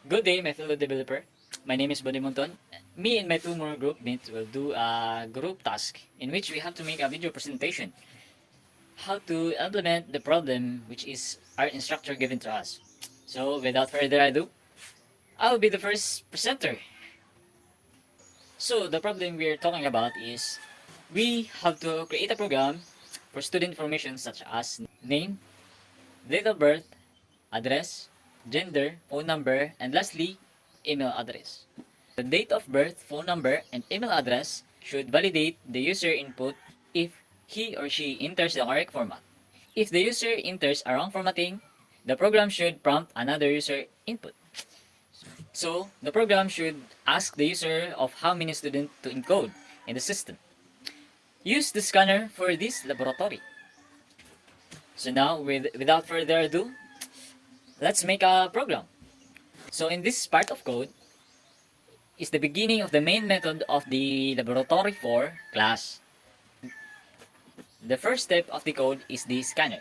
Good day, my fellow developer. My name is Buddy Monton. Me and my two more group mates will do a group task in which we have to make a video presentation how to implement the problem which is our instructor given to us. So without further ado, I'll be the first presenter. So the problem we're talking about is we have to create a program for student information such as name, date of birth, address, gender, phone number, and lastly, email address. The date of birth, phone number, and email address should validate the user input if he or she enters the correct format. If the user enters a wrong formatting, the program should prompt another user input. So, the program should ask the user of how many students to encode in the system. Use the scanner for this laboratory. So now, without further ado, let's make a program. So in this part of code is the beginning of the main method of the laboratory 4 class. The first step of the code is the scanner.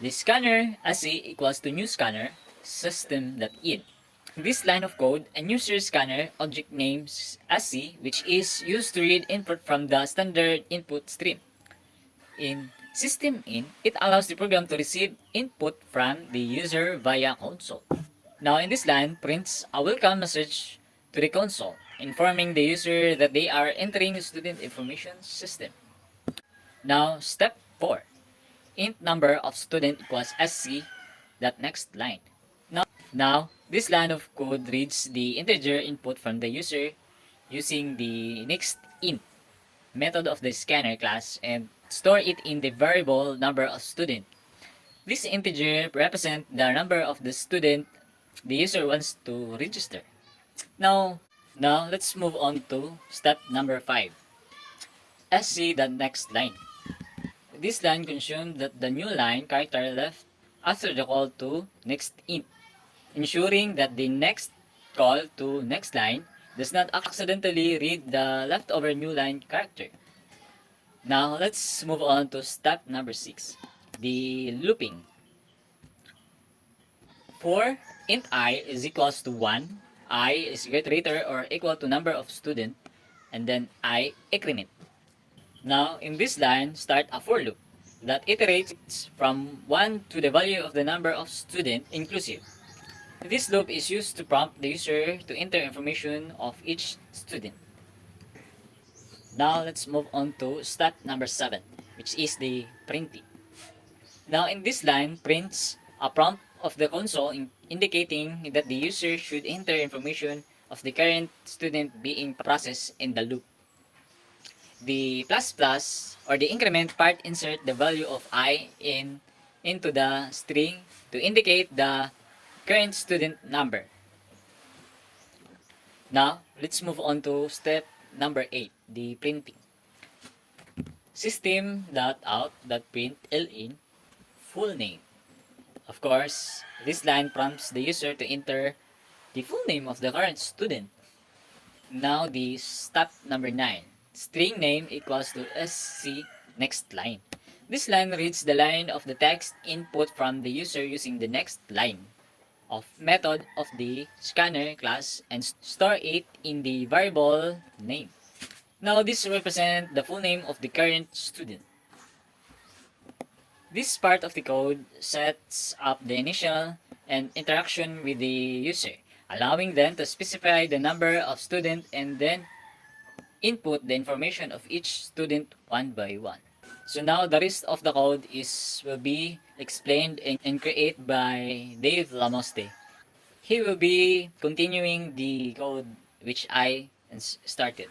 The scanner SC equals to new scanner system.in. This line of code, a user scanner object names SC, which is used to read input from the standard input stream. In system.in, it allows the program to receive input from the user via console. Now in this line, prints a welcome message to the console, informing the user that they are entering the student information system. Now, step 4. Int number of student equals SC, that next line. Now, this line of code reads the integer input from the user using the next int method of the scanner class and store it in the variable number of student. This integer represents the number of the student the user wants to register. Now, now let's move on to step number 5. SC the next line. This line consumes the new line character left after the call to next int, ensuring that the next call to next line does not accidentally read the leftover new line character. Now let's move on to step number 6, the looping. For int I is equals to 1, I is greater or equal to number of student, and then I increment. Now, in this line, start a for loop that iterates from 1 to the value of the number of student inclusive. This loop is used to prompt the user to enter information of each student. Now, let's move on to step number 7, which is the printing. Now, in this line, prints a prompt of the console indicating that the user should enter information of the current student being processed in the loop. The plus plus or the increment part insert the value of I into the string to indicate the current student number. Now, let's move on to step number 8, the printing. System.out.print ln full name. Of course, this line prompts the user to enter the full name of the current student. Now, the step number 9. String name equals to SC next line. This line reads the line of the text input from the user using the next line of method of the scanner class and store it in the variable name. Now, this represents the full name of the current student. This part of the code sets up the initial and interaction with the user, allowing them to specify the number of students and then input the information of each student one by one. So now the rest of the code will be explained and created by Dave Lamoste. He will be continuing the code which I started.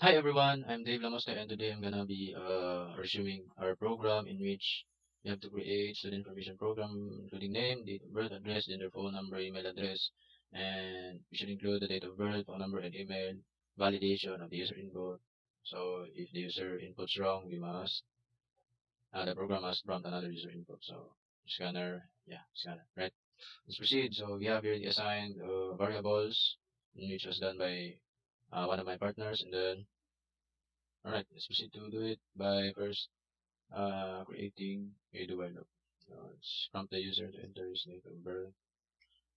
Hi everyone, I'm Dave Lamosta and today I'm gonna be resuming our program in which we have to create student information program including name, date of birth, address, gender, phone number, email address, and we should include the date of birth, phone number, and email, validation of the user input. So if the user input's wrong, the program must prompt another user input. So scanner, right? Let's proceed. So we have here the assigned variables, which was done by one of my partners, and then alright, let's proceed to do it by first creating a do while loop. It's prompt the user to enter his date of birth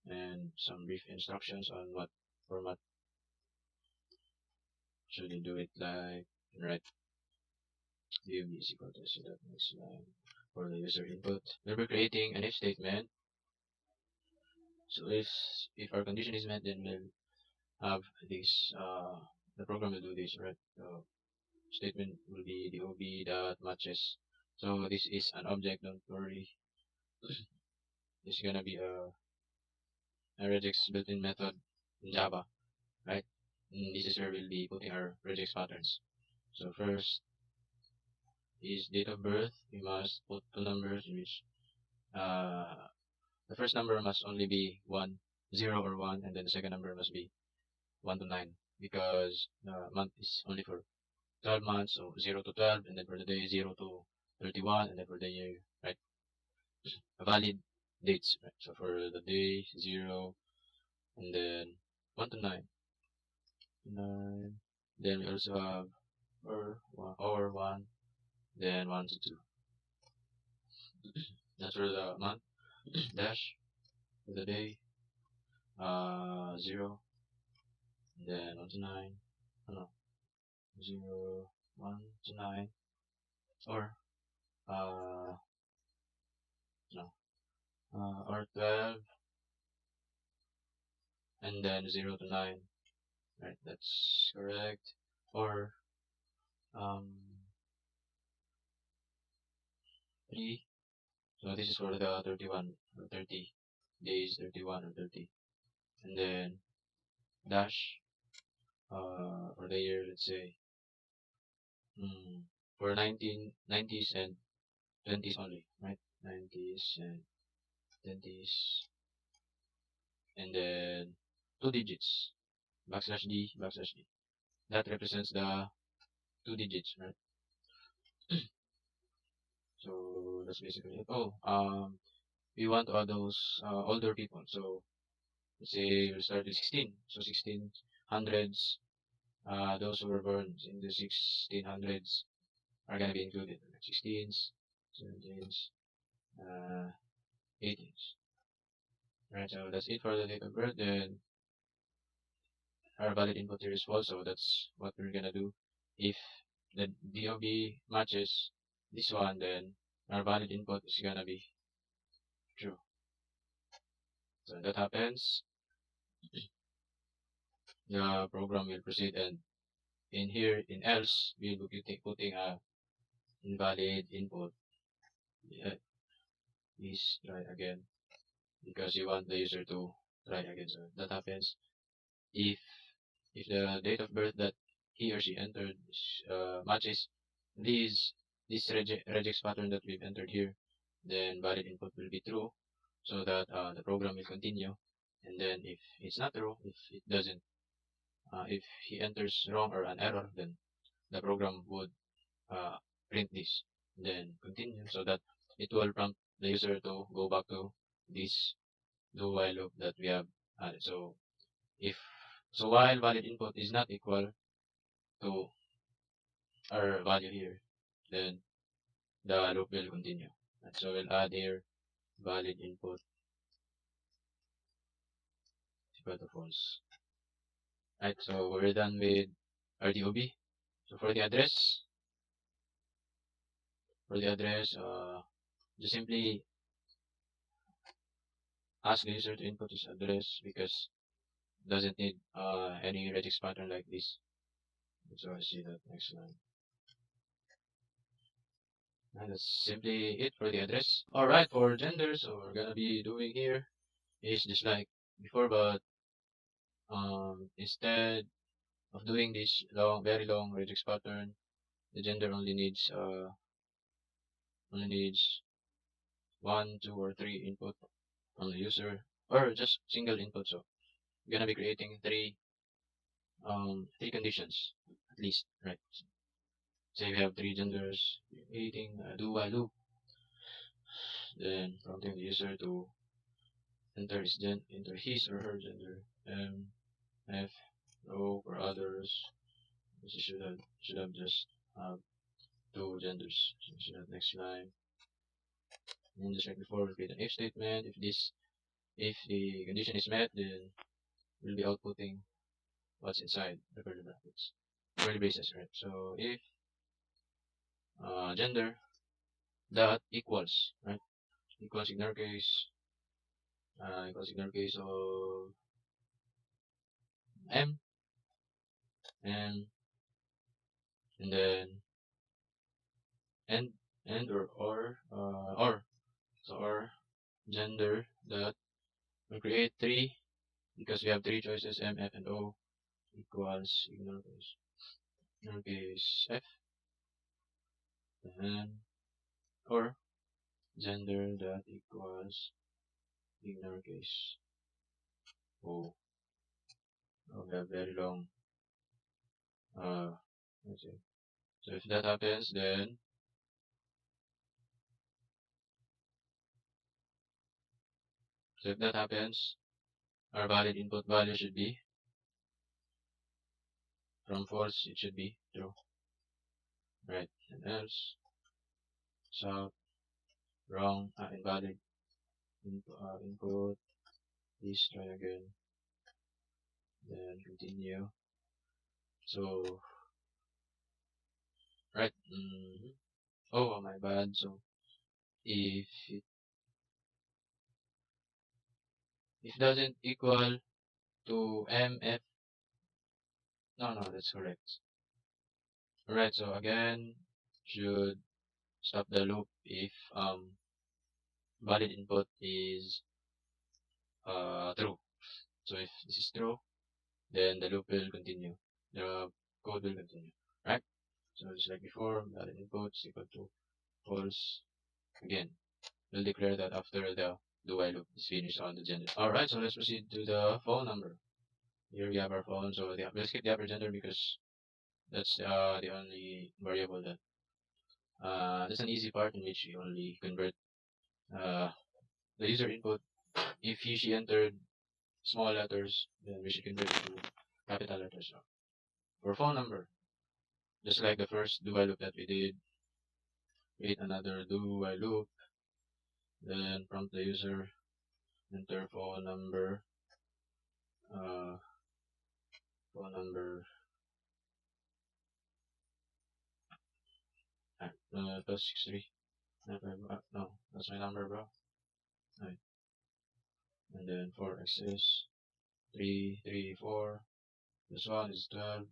and some brief instructions on what format should he do it like. Right, view is equal to see that next line for the user input. We'll be creating an if statement. So if our condition is met, then we'll have this. The program will do this, right? So statement will be the ob dot matches. So this is an object. Don't worry. It's gonna be a regex built-in method in Java, right? This is where we'll be putting our regex patterns. So first is date of birth. We must put two numbers in which uh, the first number must only be 1, 0 or 1, and then the second number must be 1 to 9 because the month is only for 12 months, so 0 to 12, and then for the day 0 to 31, and then for the year, right? Valid dates, right? So for the day 0, and then 1 to 9, 9. Then we also have or 1, then 1 to 2. That's for the month dash for the day 0, then 1 to 9. Oh, no, 0, 1 to 9, or no, or 12, and then 0 to 9. Right, that's correct. Or um 3. So this is for the 31 or 30 days, 31 or 30, and then dash for the year, let's say for 1990s and 20s only, right? 90s and 20s, and then 2 digits, backslash d. That represents the 2 digits, right? So that's basically it. Oh, we want all those older people. So let's say we'll start with 16. So 1600s, those who were born in the 1600s are gonna be included. 16s, 17s, 18s. Right, so that's it for the date of birth. Then our valid input here is false, so that's what we're gonna do. If the DOB matches this one, then our valid input is gonna be true. So when that happens, the program will proceed, and in here in else we'll be putting a invalid input. Yeah, please try again because you want the user to try again. So that happens if the date of birth that he or she entered matches these this regex pattern that we've entered here, then valid input will be true, so that the program will continue. And then if it's not true, if it doesn't, if he enters wrong or an error, then the program would uh, print this, then continue, so that it will prompt the user to go back to this do while loop that we have added. So if while valid input is not equal to our value here, then the loop will continue. And so we'll add here valid input is equal to false. Right, so we're done with RDOB. So for the address, just simply ask the user to input his address because it doesn't need any regex pattern like this. So I see that next line. And that's simply it for the address. Alright, for gender, so we're gonna be doing here is just like before, but instead of doing this very long regex pattern, the gender only needs 1, 2, or 3 input from the user, or just single input. So we're gonna be creating three conditions at least, right? Say we have 3 genders, creating a do while loop, then prompting the user to enter his or her gender, F, O for others. Which should have just two genders. So that next line. And just like before, we create an if statement. If the condition is met, then we'll be outputting what's inside the curly brackets, curly braces, right? So if gender dot equals, right, equals in our case, equals in our case of m, and and then and or so or gender dot, we create three because we have three choices, m, f, and o, equals in our case f, and or gender dot equals in our case o. We have very long let's see. So if that happens, then our valid input value should be from false, it should be true, right? And else, so wrong, invalid input. Please try again, then continue. So right, oh my bad. So if if doesn't equal to mf, no, that's correct. Alright, so again, should stop the loop if valid input is true. So if this is true, then the loop will continue. The code will continue, right? So just like before, valid input is equal to false. Again, we'll declare that after the do while loop is finished on the gender. Alright, so let's proceed to the phone number. Here we have our phone. So we'll skip the upper gender because that's the only variable that that's an easy part in which we only convert uh, the user input. If she entered small letters, then we should convert it to capital letters. So for phone number, just like the first do while loop that we did, create another do while loop, then prompt the user, enter uh, phone number plus 63. No, that's my number, bro. Right. And then 4x's 334. This one is 12.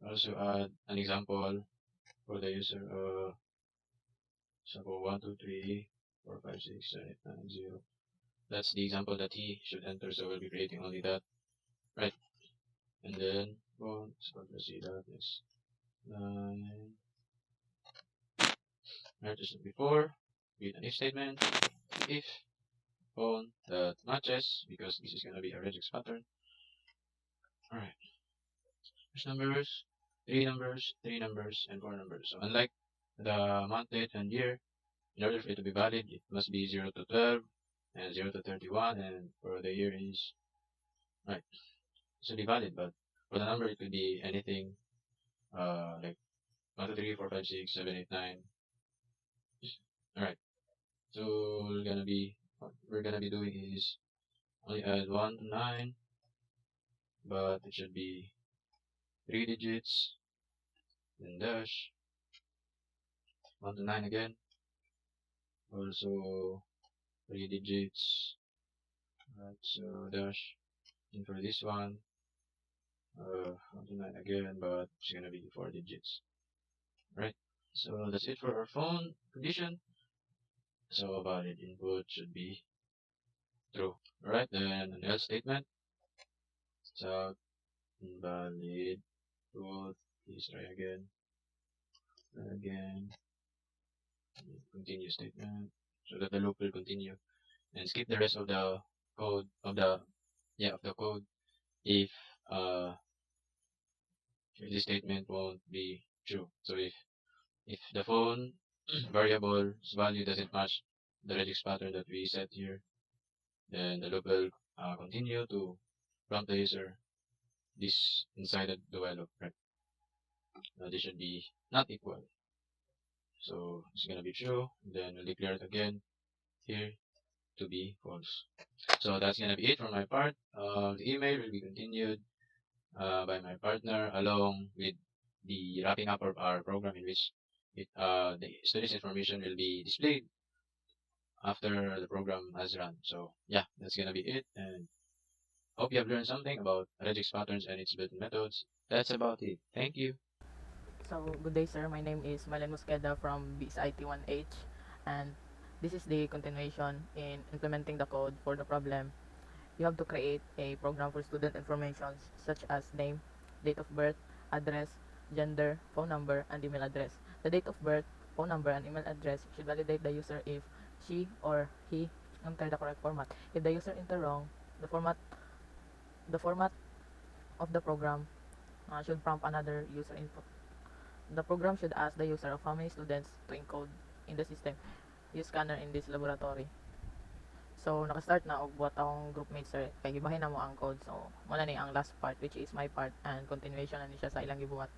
Also add an example for the user. Example 1, 2, 3, 4, 5, 6, 7, 8, 9, 0. That's the example that he should enter, so we'll be creating only that. Right. And then phone, so let's see that is 9. Right, just like before, create an if statement. If phone that matches, because this is gonna be a regex pattern. Alright. There's numbers, three numbers, and four numbers. So unlike the month, date, and year, in order for it to be valid, it must be 0 to 12 and 0 to 31, and for the year is right. It's really valid, but for the number it could be anything like 1, 2, 3, 4, 5, 6, 7, 8, 9. Alright. So what we're gonna be doing is only add 1 to 9, but it should be 3 digits, then dash 1 to 9 again, also 3 digits, right? So dash, and for this one 1 to 9 again, but it's gonna be 4 digits, right? So that's it for our phone condition. So valid input should be true, right? Then an else statement. So invalid input, please try again, continue statement, so that the loop will continue, and skip the rest of the code of the code if uh if this statement won't be true. So if the phone variable's value doesn't match the regex pattern that we set here, then the loop will continue to prompt the user this inside the while loop, right? This should be not equal. So it's gonna be true. Then we'll declare it again here to be false. So that's gonna be it for my part. The email will be continued by my partner along with the wrapping up of our program in which the student's information will be displayed after the program has run. So yeah, that's gonna be it. And hope you have learned something about regex patterns and its built-in methods. That's about it. Thank you. So, good day, sir. My name is Malen Mosqueda from BSIT1H, and this is the continuation in implementing the code for the problem. You have to create a program for student information such as name, date of birth, address, gender, phone number, and email address. The date of birth, phone number, and email address should validate the user if she or he enter the correct format. If the user enter wrong, the format of the program should prompt another user input. The program should ask the user of how many students to encode in the system. Use scanner in this laboratory. So, naka-start na og buhat akong groupmate sir. Kay gibahin na mo ang code. So, muna ni ang last part which is my part and continuation na ni siya sa ilang gibuhat.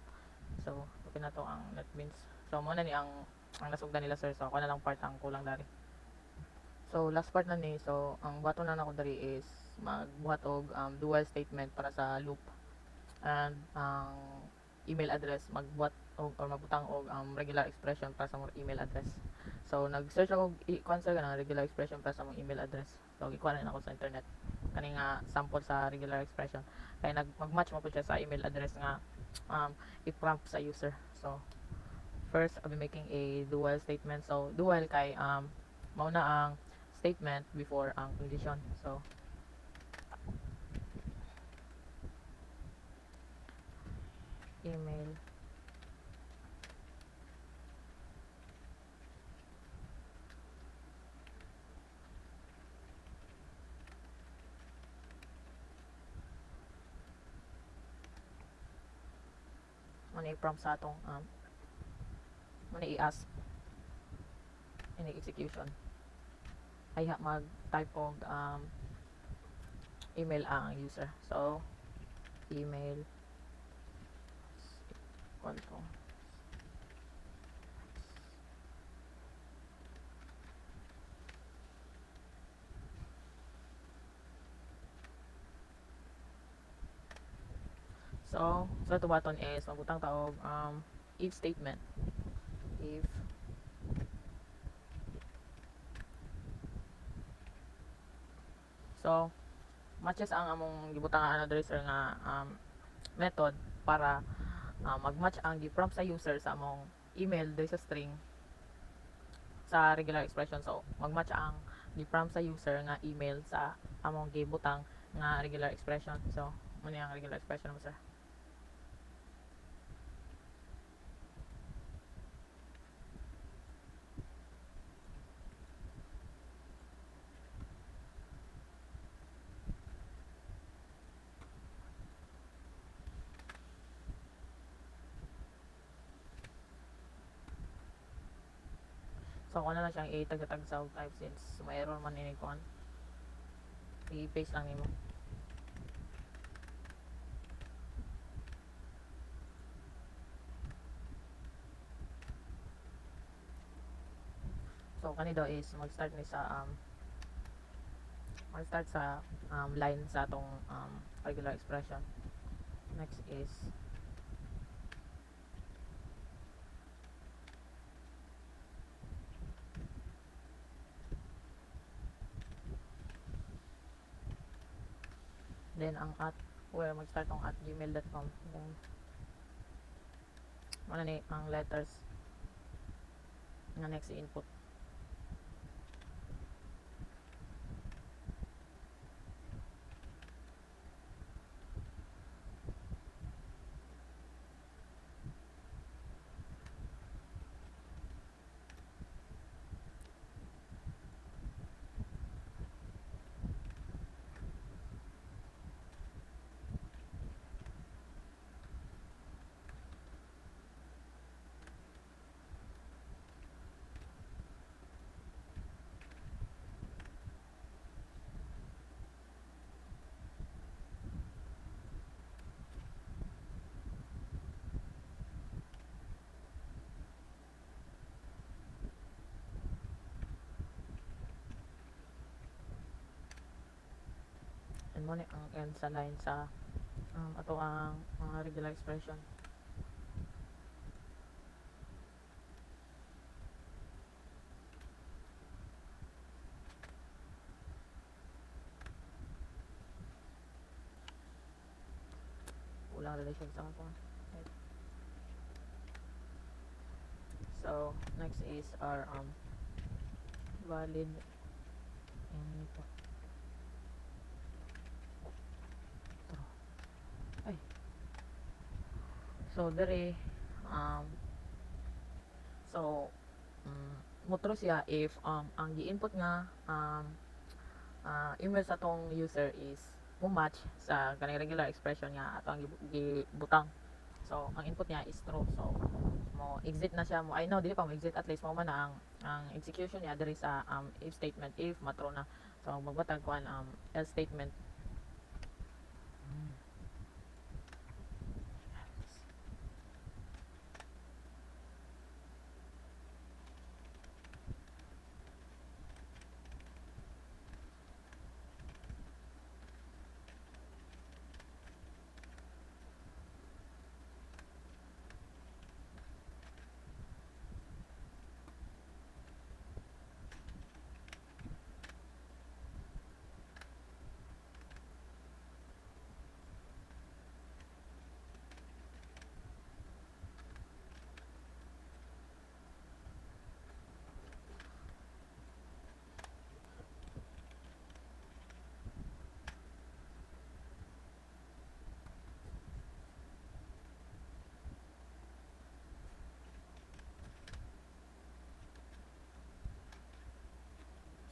So, okay na to ang net beans. So, muna ni ang nasugdan nila sir. So, ako na lang part ang kulang dari. So, last part na ni. So, ang buhaton na nako dari is magbuhat og dual statement para sa loop. And ang email address magbuhat or magbutang og regular expression para sa mong email address. So nag-search ako kuan sa kanang regular expression para sa mong email address. So gikuha na ako sa internet kani nga sample sa regular expression kay magmatch mo po siya sa email address nga i-prompt sa user. So first I'll be making a dual statement. So dual kay mao na ang statement before ang condition. So email muna i-prompt sa atong muna i-ask in execution ay mag-type og email ang user. So email equal to so sa ito button is magbutang taog if statement if so matches ang among gibutangan na dresser nga method para mag-match ang gi-prompt sa user sa among email diri sa string sa regular expression. So mag-match ang gi-prompt sa user nga email sa among gibutang nga regular expression. So muna ang regular expression mo sir. So kung ano na siyang itag-tag sa type since may error man ini kuan. I-paste lang nimo. So kani daw is mag-start ni sa mag-start sa line sa atong regular expression. Next is then ang at where mag-start tong at gmail.com then ano ni ang letters nga next input. mo ni ang end sa line sa ato ang mga regular expression. Walang relation sa ako. So next is our valid input. Ay. So dere so motro siya if ang gi-input nga email sa tong user is match sa kaning regular expression nga ato ang gibutang. So ang input niya is true. So mo exit na siya mo, I know dili pa mo exit, at least mo man na ang execution niya diri sa if statement if matro na. So magbatag kuan else statement.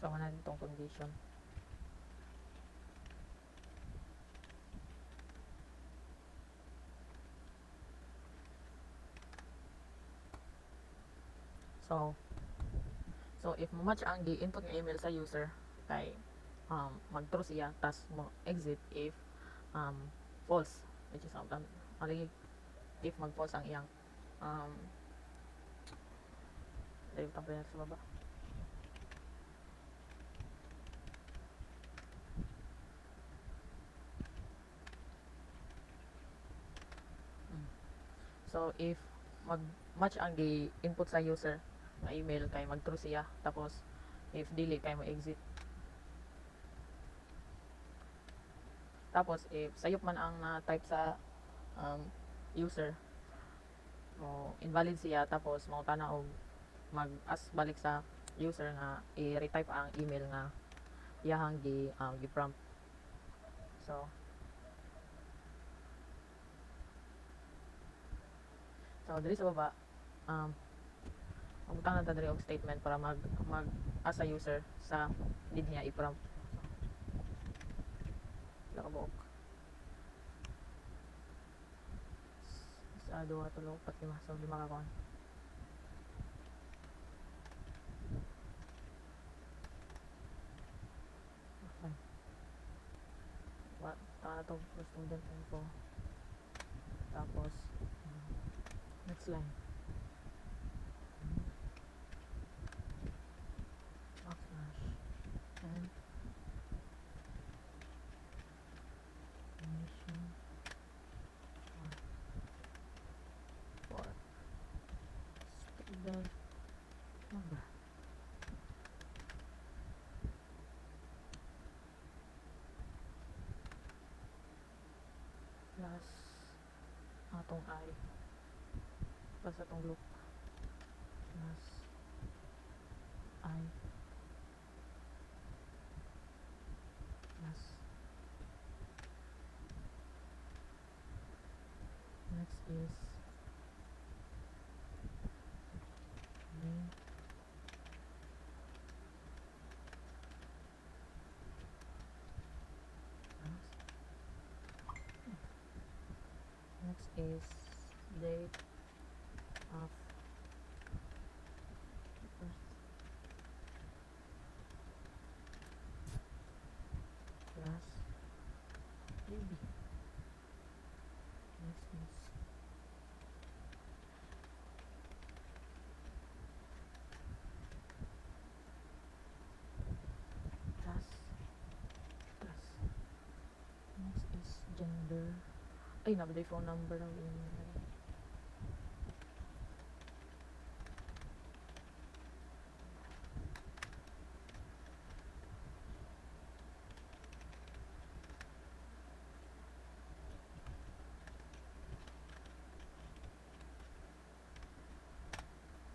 So wala ditong condition. So if mo match ang gi-input nga email sa user kay mag-true siya tas mo exit if false, which is only if mag-false ang iyang dahil tampay na sa baba. So if mag-match ang gi-input sa user na email kay mag-true siya, tapos if dili kay mo exit. Tapos if sayop man ang na-type sa user mo invalid siya, tapos mo tanaw og mag-ask balik sa user nga i-retype ang email nga iyahang gi-prompt. So diri sa baba magbutang na ta diri og statement para mag as a user sa need niya i-prompt. Nakabuok. Sa 2, 3, 4, 5, so 5 ka kon. Okay. Na to student info. Tapos next line. Backslash and mission for student number. Plus atong I plus atong loop plus I plus next is name next is date of birth plus baby. Next is plus plus Ay, nabaday phone number ng email.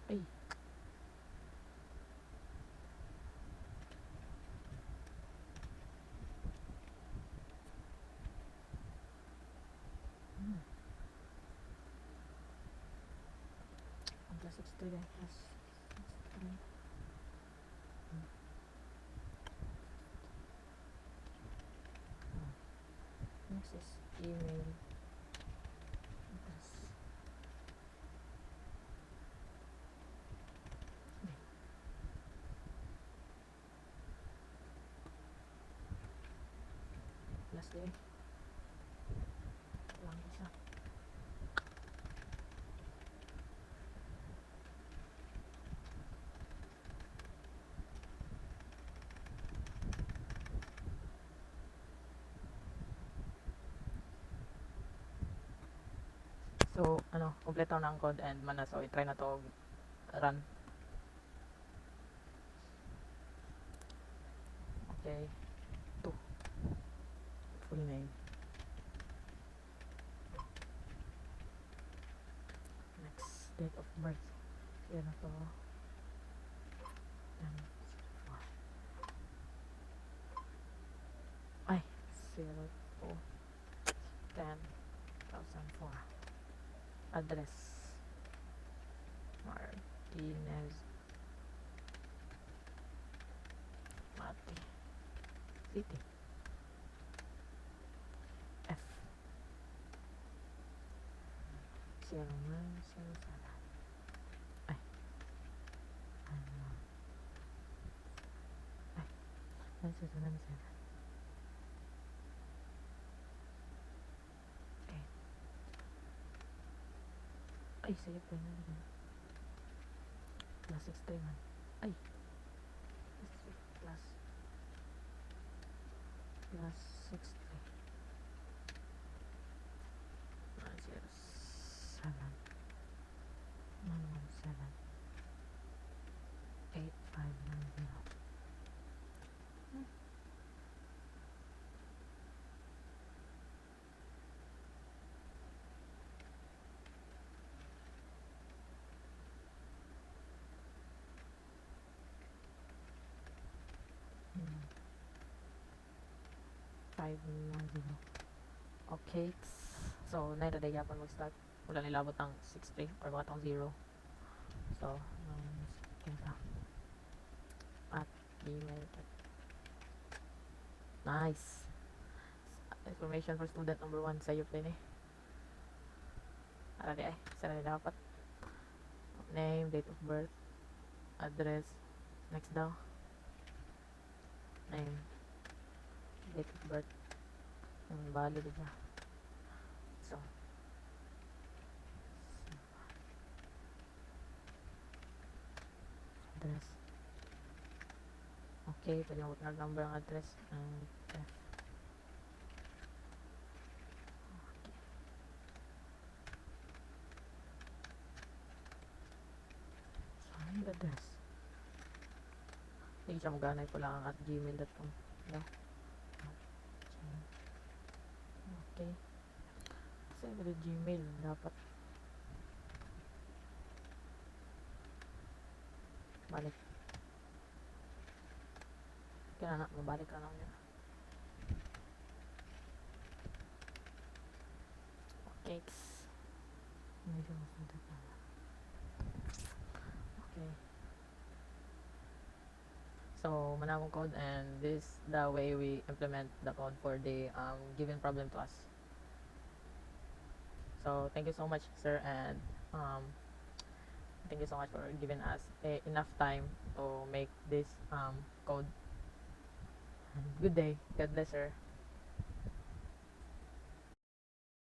Ay. Ang plus 63 plus 63. Next is email. Plus. Plus din. Lang isa. So, ano, kompleto na ang code and mana. So, i-try na to run. Okay. 2. Full name. Next, date of birth. Yan na to. 10/04. Ay, 02/10/2004. Address. Martinez Mati City. F 0907. Ay, ano? Ay, 907. Ay, save pa na rin. Plus 61. Ay. Plus. Plus 63. 907. 117. 8590. Hmm. 510. Okay. So, 9 na day yapon mag-start. Wala nilabot ang 63 or mga tong 0. So, kita. At email. Nice. Information for student number 1 sa iyo din eh. Ara di ay. Sana nila dapat. Name, date of birth, address. Next daw. Name, date of birth. Valid siya. So, address. Okay, pwede mo number ang address. F. Saan yung address? Hindi siya maganay ko lang at gmail.com. No? Okay. Kasi may Gmail dapat balik. Kaya na, mabalik ka lang yun. Okay. Okay. So, manamong code and this the way we implement the code for the given problem to us. So, thank you so much, sir, and thank you so much for giving us enough time to make this code. Good day. God bless, sir.